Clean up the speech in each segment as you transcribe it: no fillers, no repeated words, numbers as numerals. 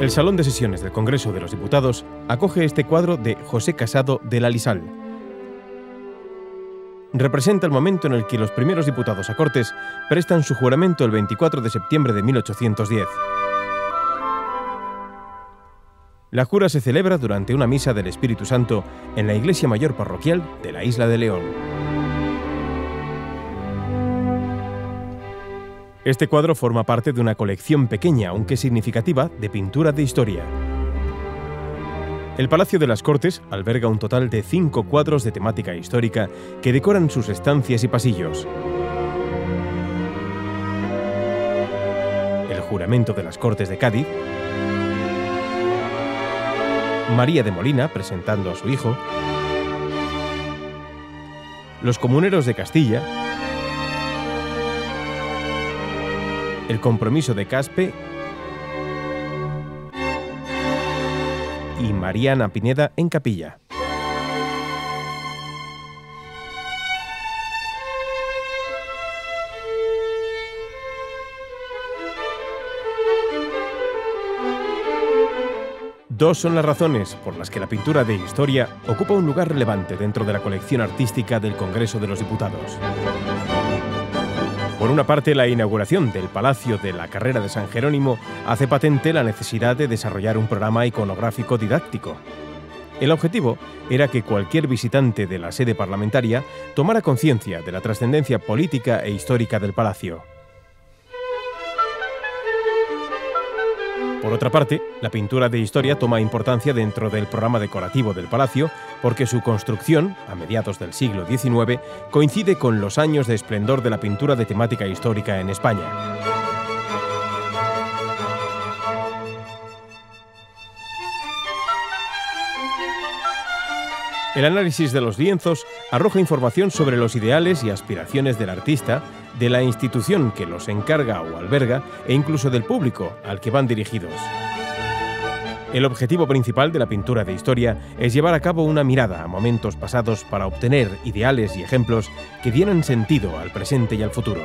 El Salón de Sesiones del Congreso de los Diputados acoge este cuadro de José Casado de la Lisal. Representa el momento en el que los primeros diputados a Cortes prestan su juramento el 24 de septiembre de 1810. La jura se celebra durante una misa del Espíritu Santo en la Iglesia Mayor Parroquial de la Isla de León. Este cuadro forma parte de una colección pequeña, aunque significativa, de pintura de historia. El Palacio de las Cortes alberga un total de 5 cuadros de temática histórica que decoran sus estancias y pasillos. El juramento de las Cortes de Cádiz, María de Molina presentando a su hijo, los comuneros de Castilla, el compromiso de Caspe y Mariana Pineda en Capilla. Dos son las razones por las que la pintura de historia ocupa un lugar relevante dentro de la colección artística del Congreso de los Diputados. Por una parte, la inauguración del Palacio de la Carrera de San Jerónimo hace patente la necesidad de desarrollar un programa iconográfico didáctico. El objetivo era que cualquier visitante de la sede parlamentaria tomara conciencia de la trascendencia política e histórica del palacio. Por otra parte, la pintura de historia toma importancia dentro del programa decorativo del palacio porque su construcción, a mediados del siglo XIX, coincide con los años de esplendor de la pintura de temática histórica en España. El análisis de los lienzos arroja información sobre los ideales y aspiraciones del artista, de la institución que los encarga o alberga e incluso del público al que van dirigidos. El objetivo principal de la pintura de historia es llevar a cabo una mirada a momentos pasados para obtener ideales y ejemplos que dieran sentido al presente y al futuro.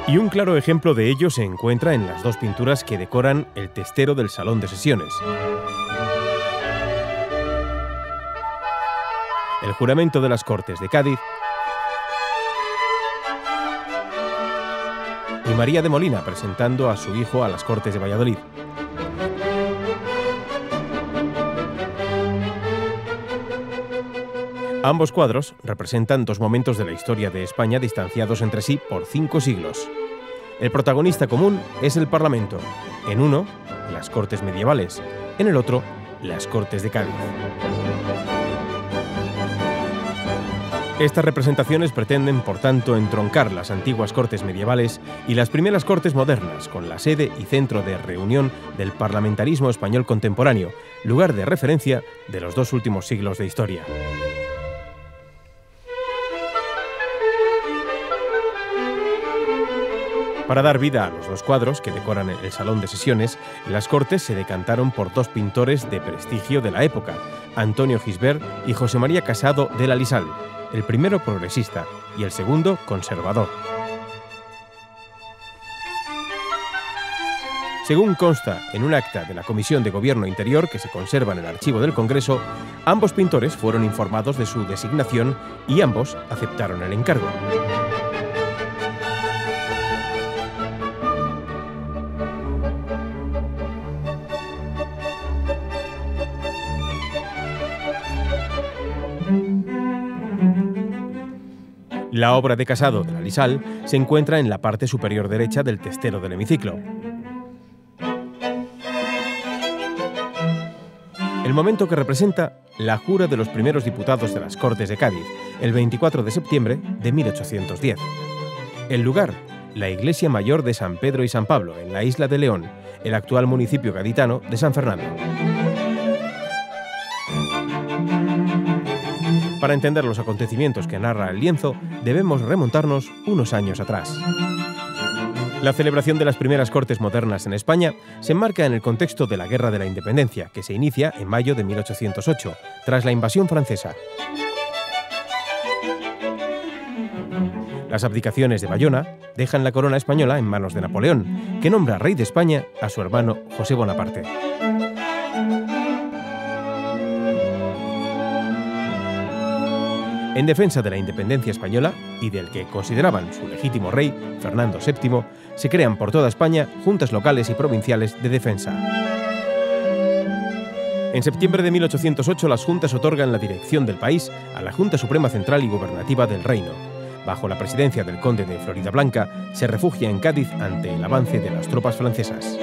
Y un claro ejemplo de ello se encuentra en las dos pinturas que decoran el testero del Salón de Sesiones. El juramento de las Cortes de Cádiz y María de Molina presentando a su hijo a las Cortes de Valladolid. Ambos cuadros representan dos momentos de la historia de España distanciados entre sí por 5 siglos. El protagonista común es el Parlamento. En uno, las Cortes medievales. En el otro, las Cortes de Cádiz. Estas representaciones pretenden, por tanto, entroncar las antiguas Cortes medievales y las primeras Cortes modernas con la sede y centro de reunión del parlamentarismo español contemporáneo, lugar de referencia de los 2 últimos siglos de historia. Para dar vida a los 2 cuadros que decoran el Salón de Sesiones, las Cortes se decantaron por 2 pintores de prestigio de la época, Antonio Gisbert y José María Casado de la Lisal, el primero progresista y el segundo conservador. Según consta en un acta de la Comisión de Gobierno Interior que se conserva en el archivo del Congreso, ambos pintores fueron informados de su designación y ambos aceptaron el encargo. La obra de Casado de la Lisal se encuentra en la parte superior derecha del testero del hemiciclo. El momento que representa la jura de los primeros diputados de las Cortes de Cádiz, el 24 de septiembre de 1810. El lugar, la Iglesia Mayor de San Pedro y San Pablo, en la Isla de León, el actual municipio gaditano de San Fernando. Para entender los acontecimientos que narra el lienzo, debemos remontarnos unos años atrás. La celebración de las primeras Cortes modernas en España se enmarca en el contexto de la Guerra de la Independencia, que se inicia en mayo de 1808, tras la invasión francesa. Las abdicaciones de Bayona dejan la corona española en manos de Napoleón, que nombra rey de España a su hermano José Bonaparte. En defensa de la independencia española y del que consideraban su legítimo rey, Fernando VII, se crean por toda España juntas locales y provinciales de defensa. En septiembre de 1808 las juntas otorgan la dirección del país a la Junta Suprema Central y Gubernativa del Reino. Bajo la presidencia del conde de Floridablanca, se refugia en Cádiz ante el avance de las tropas francesas.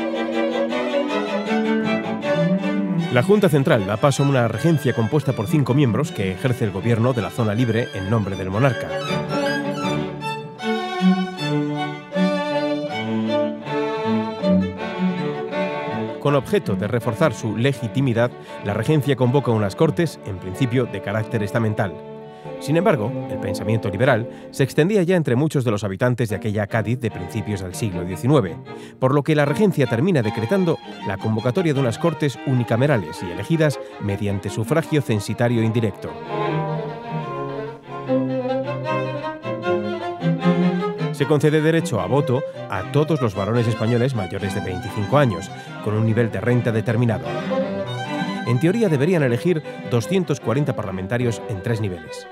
La Junta Central da paso a una regencia compuesta por 5 miembros que ejerce el gobierno de la zona libre en nombre del monarca. Con objeto de reforzar su legitimidad, la regencia convoca unas Cortes, en principio de carácter estamental. Sin embargo, el pensamiento liberal se extendía ya entre muchos de los habitantes de aquella Cádiz de principios del siglo XIX, por lo que la regencia termina decretando la convocatoria de unas Cortes unicamerales y elegidas mediante sufragio censitario indirecto. Se concede derecho a voto a todos los varones españoles mayores de 25 años, con un nivel de renta determinado. En teoría deberían elegir 240 parlamentarios en 3 niveles: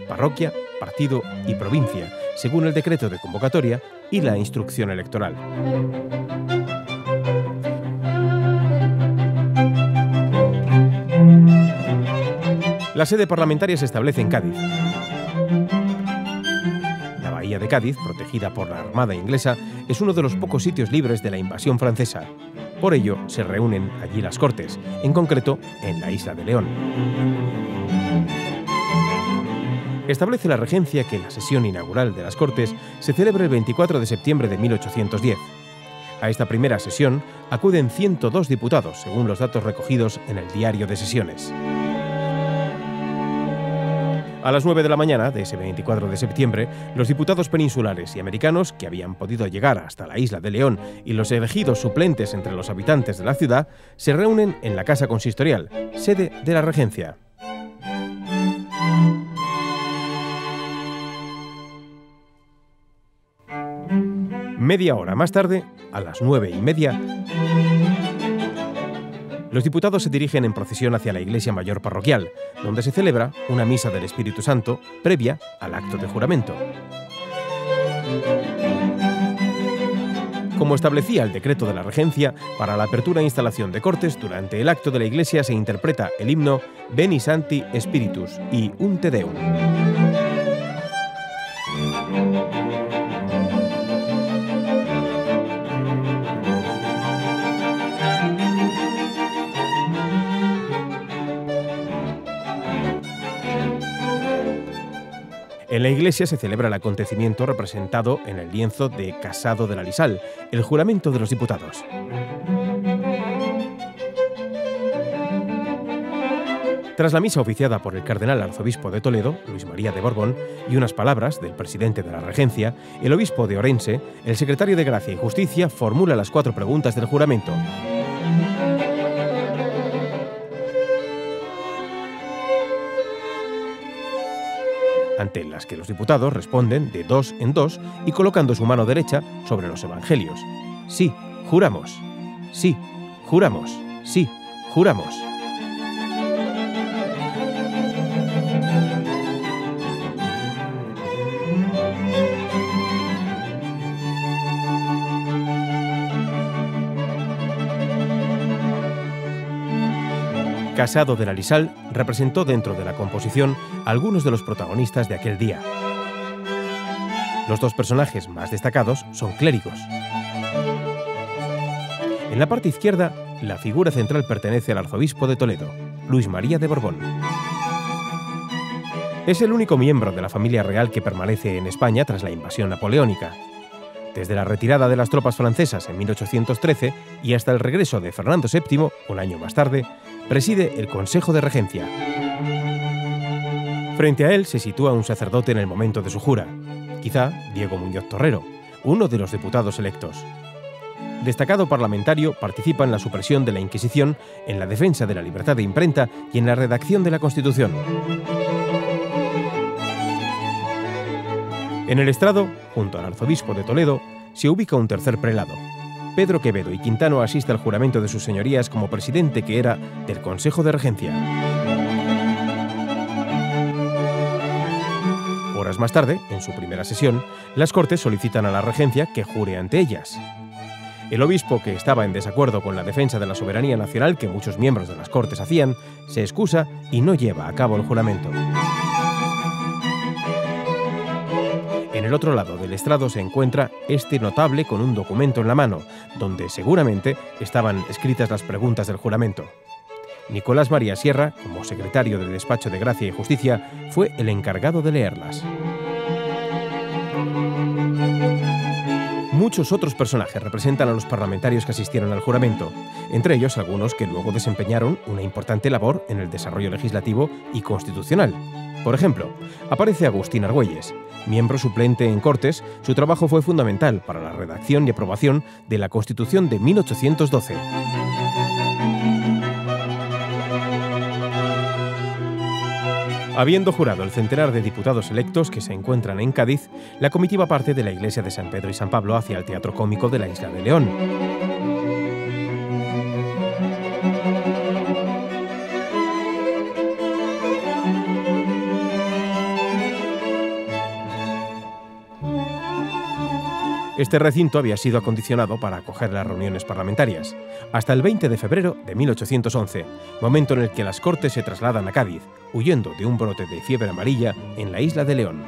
parroquia, partido y provincia, según el decreto de convocatoria y la instrucción electoral. La sede parlamentaria se establece en Cádiz. La bahía de Cádiz, protegida por la Armada inglesa, es uno de los pocos sitios libres de la invasión francesa. Por ello, se reúnen allí las Cortes, en concreto en la isla de León. Establece la regencia que la sesión inaugural de las Cortes se celebre el 24 de septiembre de 1810. A esta primera sesión acuden 102 diputados, según los datos recogidos en el Diario de Sesiones. A las 9 de la mañana de ese 24 de septiembre, los diputados peninsulares y americanos que habían podido llegar hasta la isla de León y los elegidos suplentes entre los habitantes de la ciudad se reúnen en la Casa Consistorial, sede de la regencia. Media hora más tarde, a las 9:30, los diputados se dirigen en procesión hacia la Iglesia Mayor Parroquial, donde se celebra una misa del Espíritu Santo previa al acto de juramento. Como establecía el decreto de la regencia, para la apertura e instalación de Cortes, durante el acto de la Iglesia se interpreta el himno Veni Sancti Spiritus y un Te Deum. En la iglesia se celebra el acontecimiento representado en el lienzo de Casado de la Lisal, el juramento de los diputados. Tras la misa oficiada por el cardenal arzobispo de Toledo, Luis María de Borbón, y unas palabras del presidente de la regencia, el obispo de Orense, el secretario de Gracia y Justicia, formula las 4 preguntas del juramento. Ante las que los diputados responden de 2 en 2 y colocando su mano derecha sobre los evangelios. Sí, juramos. Sí, juramos. Sí, juramos. Casado de la Lisal representó dentro de la composición a algunos de los protagonistas de aquel día. Los 2 personajes más destacados son clérigos. En la parte izquierda, la figura central pertenece al arzobispo de Toledo, Luis María de Borbón. Es el único miembro de la familia real que permanece en España tras la invasión napoleónica. Desde la retirada de las tropas francesas en 1813 y hasta el regreso de Fernando VII, un año más tarde, preside el Consejo de Regencia. Frente a él se sitúa un sacerdote en el momento de su jura, quizá Diego Muñoz Torrero, uno de los diputados electos. Destacado parlamentario, participa en la supresión de la Inquisición, en la defensa de la libertad de imprenta y en la redacción de la Constitución. En el estrado, junto al arzobispo de Toledo, se ubica un tercer prelado. Pedro Quevedo y Quintano asiste al juramento de sus señorías como presidente que era del Consejo de Regencia. Horas más tarde, en su primera sesión, las Cortes solicitan a la Regencia que jure ante ellas. El obispo, que estaba en desacuerdo con la defensa de la soberanía nacional que muchos miembros de las Cortes hacían, se excusa y no lleva a cabo el juramento. En el otro lado del estrado se encuentra este notable con un documento en la mano, donde seguramente estaban escritas las preguntas del juramento. Nicolás María Sierra, como secretario del Despacho de Gracia y Justicia, fue el encargado de leerlas. Muchos otros personajes representan a los parlamentarios que asistieron al juramento, entre ellos algunos que luego desempeñaron una importante labor en el desarrollo legislativo y constitucional. Por ejemplo, aparece Agustín Argüelles. Miembro suplente en Cortes, su trabajo fue fundamental para la redacción y aprobación de la Constitución de 1812. Habiendo jurado el centenar de diputados electos que se encuentran en Cádiz, la comitiva parte de la iglesia de San Pedro y San Pablo hacia el Teatro Cómico de la Isla de León. Este recinto había sido acondicionado para acoger las reuniones parlamentarias, hasta el 20 de febrero de 1811, momento en el que las Cortes se trasladan a Cádiz, huyendo de un brote de fiebre amarilla en la isla de León.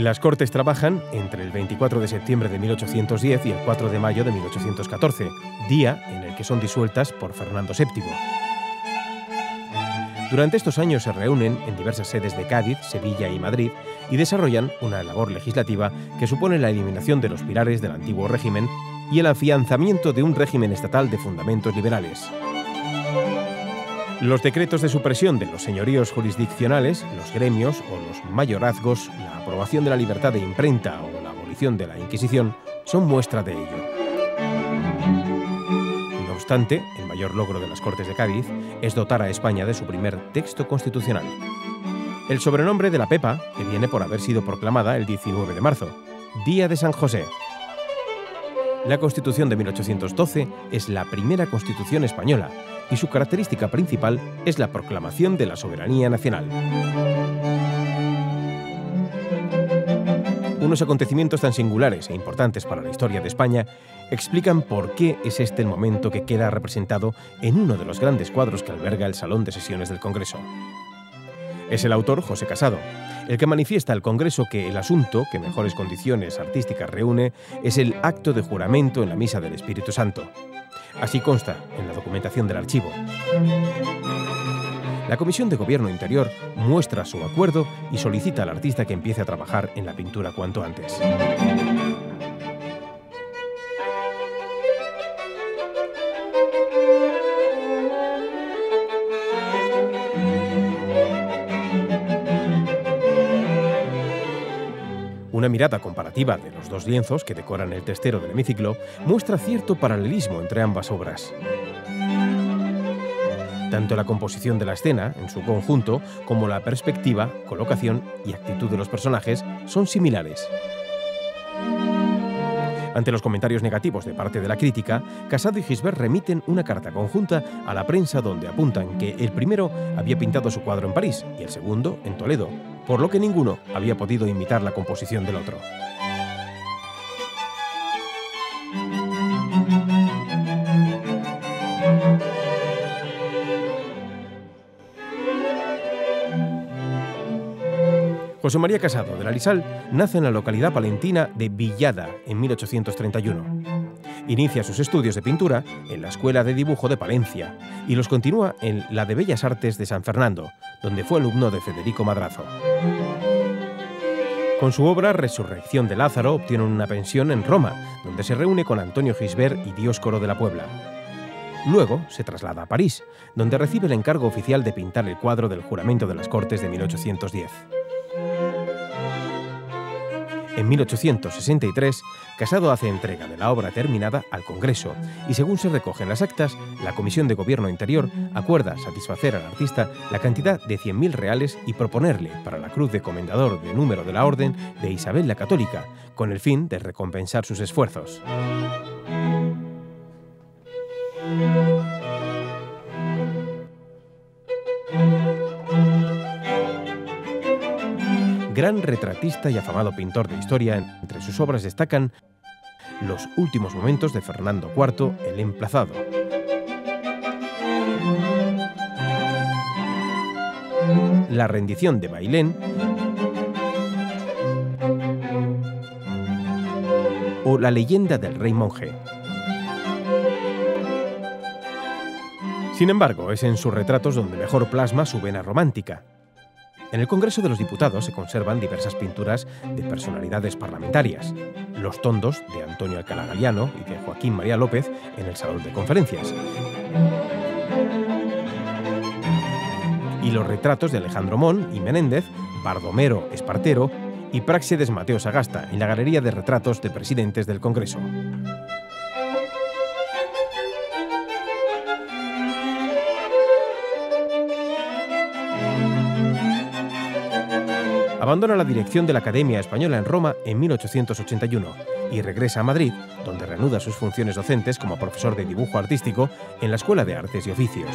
Las Cortes trabajan entre el 24 de septiembre de 1810 y el 4 de mayo de 1814, día en el que son disueltas por Fernando VII. Durante estos años se reúnen en diversas sedes de Cádiz, Sevilla y Madrid y desarrollan una labor legislativa que supone la eliminación de los pilares del antiguo régimen y el afianzamiento de un régimen estatal de fundamentos liberales. Los decretos de supresión de los señoríos jurisdiccionales, los gremios o los mayorazgos, la aprobación de la libertad de imprenta o la abolición de la Inquisición son muestra de ello. No obstante, el mayor logro de las Cortes de Cádiz es dotar a España de su primer texto constitucional. El sobrenombre de la Pepa, que viene por haber sido proclamada el 19 de marzo, Día de San José. La Constitución de 1812 es la primera Constitución española y su característica principal es la proclamación de la soberanía nacional. Unos acontecimientos tan singulares e importantes para la historia de España explican por qué es este el momento que queda representado en uno de los grandes cuadros que alberga el Salón de Sesiones del Congreso. Es el autor, José Casado, el que manifiesta al Congreso que el asunto que mejores condiciones artísticas reúne es el acto de juramento en la Misa del Espíritu Santo. Así consta en la documentación del archivo. La Comisión de Gobierno Interior muestra su acuerdo y solicita al artista que empiece a trabajar en la pintura cuanto antes. Una mirada comparativa de los dos lienzos que decoran el testero del hemiciclo muestra cierto paralelismo entre ambas obras. Tanto la composición de la escena, en su conjunto, como la perspectiva, colocación y actitud de los personajes son similares. Ante los comentarios negativos de parte de la crítica, Casado y Gisbert remiten una carta conjunta a la prensa donde apuntan que el primero había pintado su cuadro en París y el segundo en Toledo, por lo que ninguno había podido imitar la composición del otro. José María Casado de la Lisal nace en la localidad palentina de Villada en 1831. Inicia sus estudios de pintura en la Escuela de Dibujo de Palencia y los continúa en la de Bellas Artes de San Fernando, donde fue alumno de Federico Madrazo. Con su obra Resurrección de Lázaro obtiene una pensión en Roma, donde se reúne con Antonio Gisbert y Dioscoro de la Puebla. Luego se traslada a París, donde recibe el encargo oficial de pintar el cuadro del Juramento de las Cortes de 1810. En 1863, Casado hace entrega de la obra terminada al Congreso y, según se recoge en las actas, la Comisión de Gobierno Interior acuerda satisfacer al artista la cantidad de 100.000 reales y proponerle para la Cruz de Comendador de Número de la Orden de Isabel la Católica, con el fin de recompensar sus esfuerzos. Gran retratista y afamado pintor de historia, entre sus obras destacan Los últimos momentos de Fernando IV, el Emplazado, La rendición de Bailén o La leyenda del rey monje. Sin embargo, es en sus retratos donde mejor plasma su vena romántica. En el Congreso de los Diputados se conservan diversas pinturas de personalidades parlamentarias. Los tondos de Antonio Alcalá Galiano y de Joaquín María López en el Salón de Conferencias. Y los retratos de Alejandro Mon y Menéndez, Bardomero Espartero y Práxedes Mateo Sagasta en la Galería de Retratos de Presidentes del Congreso. Abandona la dirección de la Academia Española en Roma en 1881 y regresa a Madrid, donde reanuda sus funciones docentes como profesor de dibujo artístico en la Escuela de Artes y Oficios.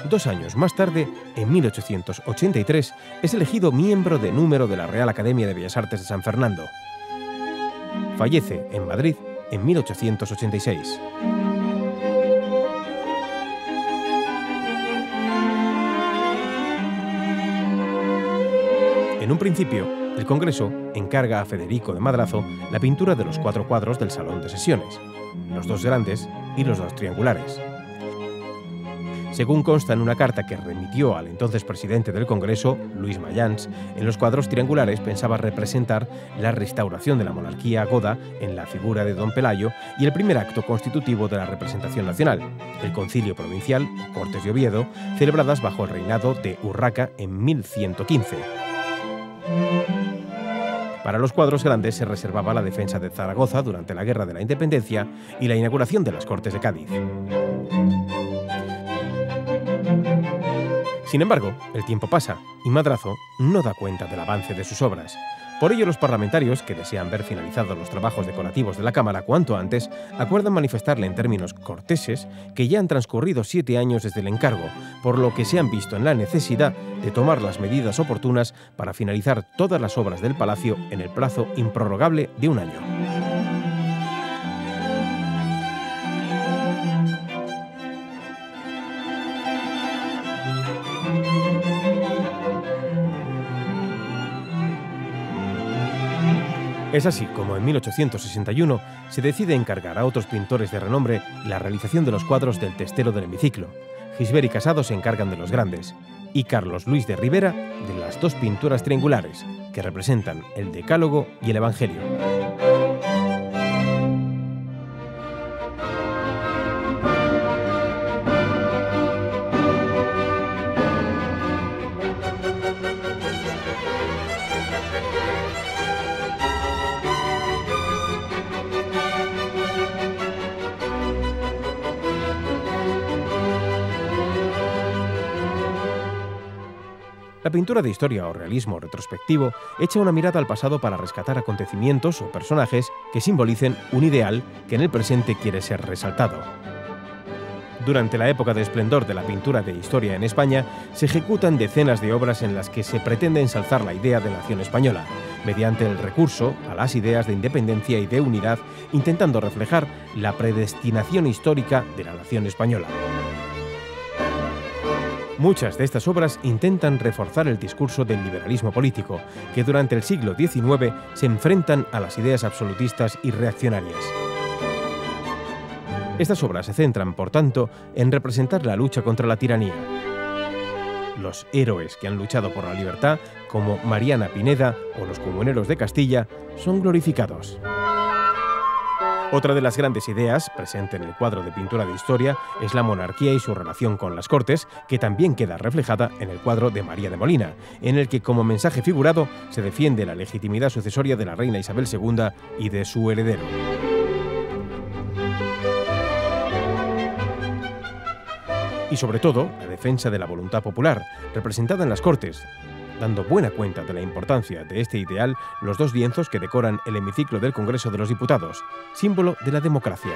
2 años más tarde, en 1883, es elegido miembro de número de la Real Academia de Bellas Artes de San Fernando. Fallece en Madrid en 1886. En un principio, el Congreso encarga a Federico de Madrazo la pintura de los 4 cuadros del Salón de Sesiones, los 2 grandes y los 2 triangulares. Según consta en una carta que remitió al entonces presidente del Congreso, Luis Mayans, en los cuadros triangulares pensaba representar la restauración de la monarquía goda en la figura de Don Pelayo y el primer acto constitutivo de la representación nacional, el Concilio Provincial, Cortes de Oviedo, celebradas bajo el reinado de Urraca en 1115. Para los cuadros grandes se reservaba la defensa de Zaragoza durante la Guerra de la Independencia y la inauguración de las Cortes de Cádiz. Sin embargo, el tiempo pasa y Madrazo no da cuenta del avance de sus obras. Por ello, los parlamentarios, que desean ver finalizados los trabajos decorativos de la Cámara cuanto antes, acuerdan manifestarle en términos corteses que ya han transcurrido 7 años desde el encargo, por lo que se han visto en la necesidad de tomar las medidas oportunas para finalizar todas las obras del palacio en el plazo improrrogable de 1 año. Es así como en 1861 se decide encargar a otros pintores de renombre la realización de los cuadros del Testero del Hemiciclo. Gisbert y Casado se encargan de los grandes y Carlos Luis de Rivera de las 2 pinturas triangulares, que representan el Decálogo y el Evangelio. La pintura de historia o realismo retrospectivo echa una mirada al pasado para rescatar acontecimientos o personajes que simbolicen un ideal que en el presente quiere ser resaltado. Durante la época de esplendor de la pintura de historia en España, se ejecutan decenas de obras en las que se pretende ensalzar la idea de nación española, mediante el recurso a las ideas de independencia y de unidad, intentando reflejar la predestinación histórica de la nación española. Muchas de estas obras intentan reforzar el discurso del liberalismo político, que durante el siglo XIX se enfrentan a las ideas absolutistas y reaccionarias. Estas obras se centran, por tanto, en representar la lucha contra la tiranía. Los héroes que han luchado por la libertad, como Mariana Pineda o los comuneros de Castilla, son glorificados. Otra de las grandes ideas, presente en el cuadro de pintura de historia, es la monarquía y su relación con las Cortes, que también queda reflejada en el cuadro de María de Molina, en el que como mensaje figurado se defiende la legitimidad sucesoria de la reina Isabel II y de su heredero. Y sobre todo, la defensa de la voluntad popular, representada en las Cortes, dando buena cuenta de la importancia de este ideal los dos lienzos que decoran el hemiciclo del Congreso de los Diputados, símbolo de la democracia.